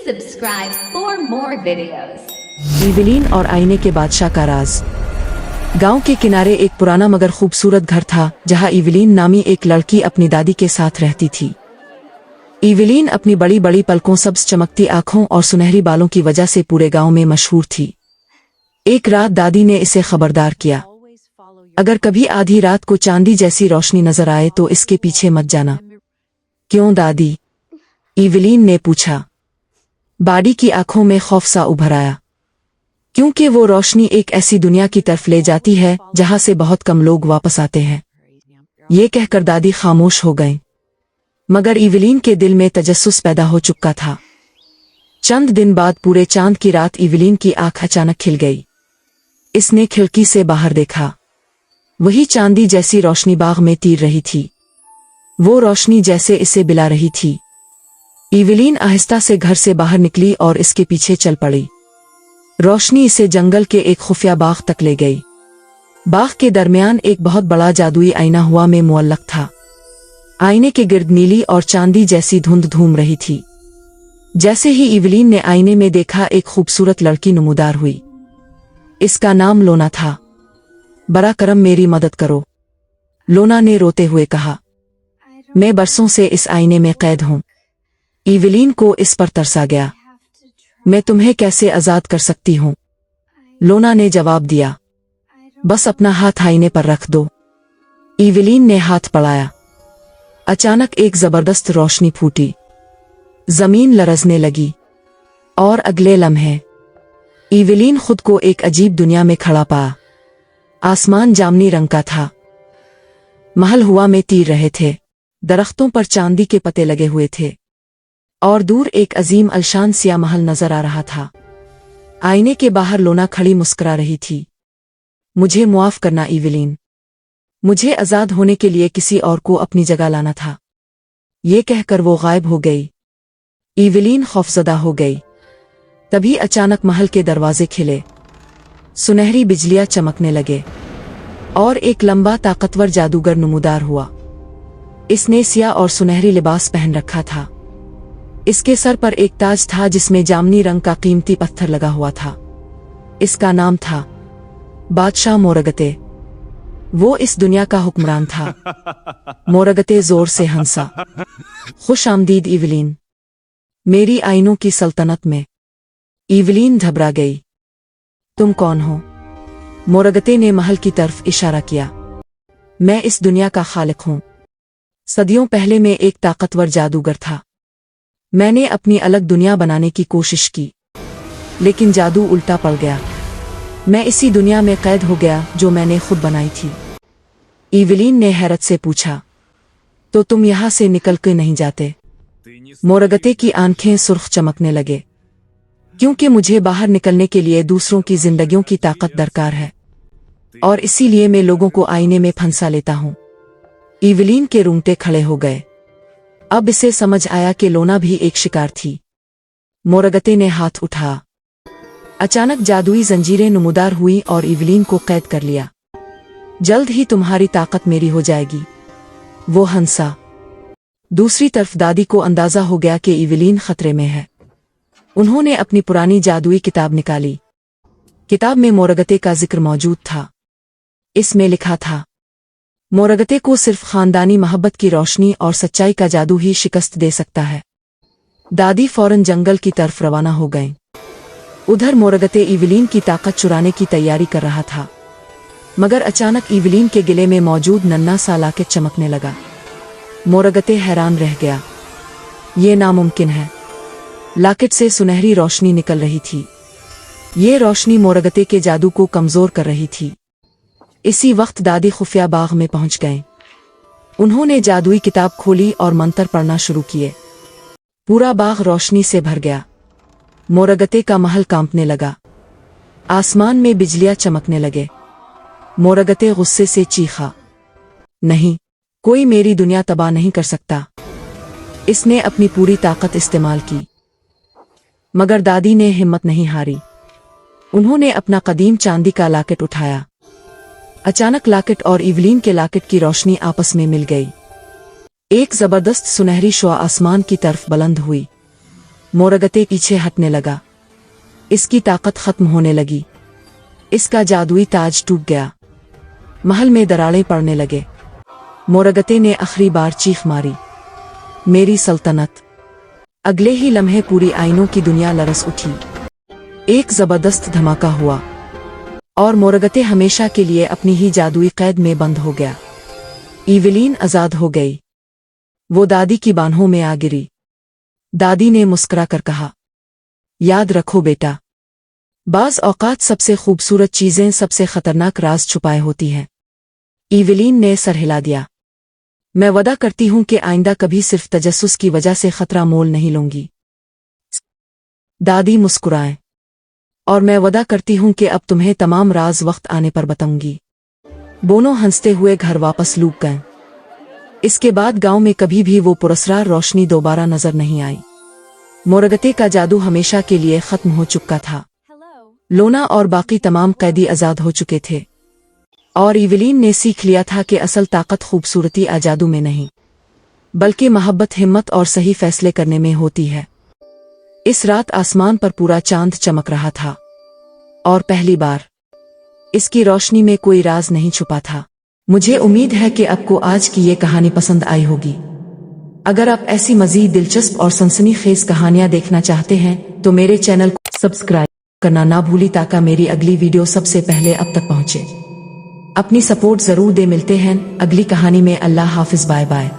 subscribe for more videos. Evelyn और आईने के बादशाह का राज। गांव के किनारे एक पुराना मगर खूबसूरत घर था जहां इवलीन नामी एक लड़की अपनी दादी के साथ रहती थी। इवलीन अपनी बड़ी बड़ी पलकों, सब्ज चमकती आंखों और सुनहरी बालों की वजह से पूरे गांव में मशहूर थी। एक रात दादी ने इसे खबरदार किया, अगर कभी आधी रात को चांदी जैसी रोशनी नजर आए तो इसके पीछे मत जाना। क्यों दादी? इवलीन ने पूछा। बाडी की आंखों में खौफ सा उभर आया, क्योंकि वो रोशनी एक ऐसी दुनिया की तरफ ले जाती है जहां से बहुत कम लोग वापस आते हैं। ये कहकर दादी खामोश हो गए, मगर इवलीन के दिल में तजस्सुस पैदा हो चुका था। चंद दिन बाद पूरे चांद की रात इवलीन की आंख अचानक खिल गई। इसने खिड़की से बाहर देखा, वही चांदी जैसी रोशनी बाग में तीर रही थी। वो रोशनी जैसे इसे बिला रही थी। इवलीन आहिस्ता से घर से बाहर निकली और इसके पीछे चल पड़ी। रोशनी इसे जंगल के एक खुफिया बाग तक ले गई। बाग के दरमियान एक बहुत बड़ा जादुई आईना हुआ में मुअल्लक था। आईने के गिर्द नीली और चांदी जैसी धुंध घूम रही थी। जैसे ही इवलीन ने आईने में देखा, एक खूबसूरत लड़की नमूदार हुई। इसका नाम लोना था। बरा करम, मेरी मदद करो, लोना ने रोते हुए कहा। मैं बरसों से इस आईने में कैद हूं। इवलीन को इस पर तरस आ गया। मैं तुम्हें कैसे आजाद कर सकती हूं? लोना ने जवाब दिया, बस अपना हाथ आईने पर रख दो। इवलीन ने हाथ बढ़ाया। अचानक एक जबरदस्त रोशनी फूटी, जमीन लरजने लगी और अगले लम्हे इवलीन खुद को एक अजीब दुनिया में खड़ा पाया। आसमान जामनी रंग का था, महल हवा में तीर रहे थे, दरख्तों पर चांदी के पत्ते लगे हुए थे और दूर एक अजीम अलशान सिया महल नजर आ रहा था। आईने के बाहर लोना खड़ी मुस्कुरा रही थी। मुझे मुआफ करना इवलीन, मुझे आजाद होने के लिए किसी और को अपनी जगह लाना था। ये कहकर वो गायब हो गई। इवलीन खौफजदा हो गई। तभी अचानक महल के दरवाजे खिले, सुनहरी बिजलियां चमकने लगे और एक लंबा ताकतवर जादूगर नमूदार हुआ। इसने सिया और सुनहरी लिबास पहन रखा था। इसके सर पर एक ताज था जिसमें जामनी रंग का कीमती पत्थर लगा हुआ था। इसका नाम था बादशाह मोरगते। वो इस दुनिया का हुक्मरान था। मोरगते जोर से हंसा। खुश आमदीद इवलीन, मेरी आईनों की सल्तनत में। इवलीन घबरा गई। तुम कौन हो? मोरगते ने महल की तरफ इशारा किया। मैं इस दुनिया का खालिक हूं। सदियों पहले मैं एक ताकतवर जादूगर था। मैंने अपनी अलग दुनिया बनाने की कोशिश की, लेकिन जादू उल्टा पड़ गया। मैं इसी दुनिया में कैद हो गया जो मैंने खुद बनाई थी। इवलीन ने हैरत से पूछा, तो तुम यहां से निकल के नहीं जाते? मोरगते की आंखें सुर्ख चमकने लगे, क्योंकि मुझे बाहर निकलने के लिए दूसरों की जिंदगियों की ताकत दरकार है और इसीलिए मैं लोगों को आईने में फंसा लेता हूं। इवलीन के रूंगटे खड़े हो गए। अब इसे समझ आया कि लोना भी एक शिकार थी। मोरगते ने हाथ उठाया। अचानक जादुई जंजीरें नमूदार हुई और इवलीन को कैद कर लिया। जल्द ही तुम्हारी ताकत मेरी हो जाएगी, वो हंसा। दूसरी तरफ दादी को अंदाजा हो गया कि इवलीन खतरे में है। उन्होंने अपनी पुरानी जादुई किताब निकाली। किताब में मोरगते का जिक्र मौजूद था। इसमें लिखा था, मोरगते को सिर्फ खानदानी मोहब्बत की रोशनी और सच्चाई का जादू ही शिकस्त दे सकता है। दादी फौरन जंगल की तरफ रवाना हो गईं। उधर मोरगते इवलीन की ताकत चुराने की तैयारी कर रहा था, मगर अचानक इवलीन के गले में मौजूद नन्हा सा लॉकेट चमकने लगा। मोरगते हैरान रह गया, ये नामुमकिन है। लॉकेट से सुनहरी रोशनी निकल रही थी। ये रोशनी मोरगते के जादू को कमजोर कर रही थी। इसी वक्त दादी खुफिया बाग में पहुंच गए। उन्होंने जादुई किताब खोली और मंत्र पढ़ना शुरू किए। पूरा बाग रोशनी से भर गया। मोरगते का महल कांपने लगा। आसमान में बिजलियां चमकने लगे। मोरगते गुस्से से चीखा, नहीं, कोई मेरी दुनिया तबाह नहीं कर सकता। इसने अपनी पूरी ताकत इस्तेमाल की, मगर दादी ने हिम्मत नहीं हारी। उन्होंने अपना कदीम चांदी का लॉकेट उठाया। अचानक लॉकेट और इवलीन के लॉकेट की रोशनी आपस में मिल गई। एक जबरदस्त सुनहरी शुआ आसमान की तरफ बुलंद हुई। मोरगते पीछे हटने लगा। इसकी ताकत खत्म होने लगी। इसका जादुई ताज टूट गया। महल में दरारें पड़ने लगे। मोरगते ने आखिरी बार चीख मारी, मेरी सल्तनत। अगले ही लम्हे पूरी आइनों की दुनिया लरस उठी। एक जबरदस्त धमाका हुआ और मोरगते हमेशा के लिए अपनी ही जादुई कैद में बंद हो गया। इवेलिन आजाद हो गई। वो दादी की बाहों में आ गिरी। दादी ने मुस्कुरा कर कहा, याद रखो बेटा, बाज औकात सबसे खूबसूरत चीजें सबसे खतरनाक राज छुपाए होती हैं। इवेलिन ने सर हिला दिया। मैं वादा करती हूं कि आइंदा कभी सिर्फ तजस्सुस की वजह से खतरा मोल नहीं लूंगी। दादी मुस्कुराए, और मैं वादा करती हूं कि अब तुम्हें तमाम राज वक्त आने पर बताऊंगी। दोनों हंसते हुए घर वापस लूट गए। इसके बाद गांव में कभी भी वो पुरस्कार रोशनी दोबारा नजर नहीं आई। मोरगते का जादू हमेशा के लिए खत्म हो चुका था। लोना और बाकी तमाम कैदी आजाद हो चुके थे और इवेलिन ने सीख लिया था कि असल ताकत खूबसूरती या जादू में नहीं, बल्कि मोहब्बत, हिम्मत और सही फैसले करने में होती है। इस रात आसमान पर पूरा चांद चमक रहा था और पहली बार इसकी रोशनी में कोई राज नहीं छुपा था। मुझे उम्मीद है कि आपको आज की ये कहानी पसंद आई होगी। अगर आप ऐसी मजीद दिलचस्प और सनसनीखेज कहानियां देखना चाहते हैं तो मेरे चैनल को सब्सक्राइब करना ना भूली ताकि मेरी अगली वीडियो सबसे पहले आप तक पहुंचे। अपनी सपोर्ट जरूर दे। मिलते हैं अगली कहानी में। अल्लाह हाफिज। Bye bye.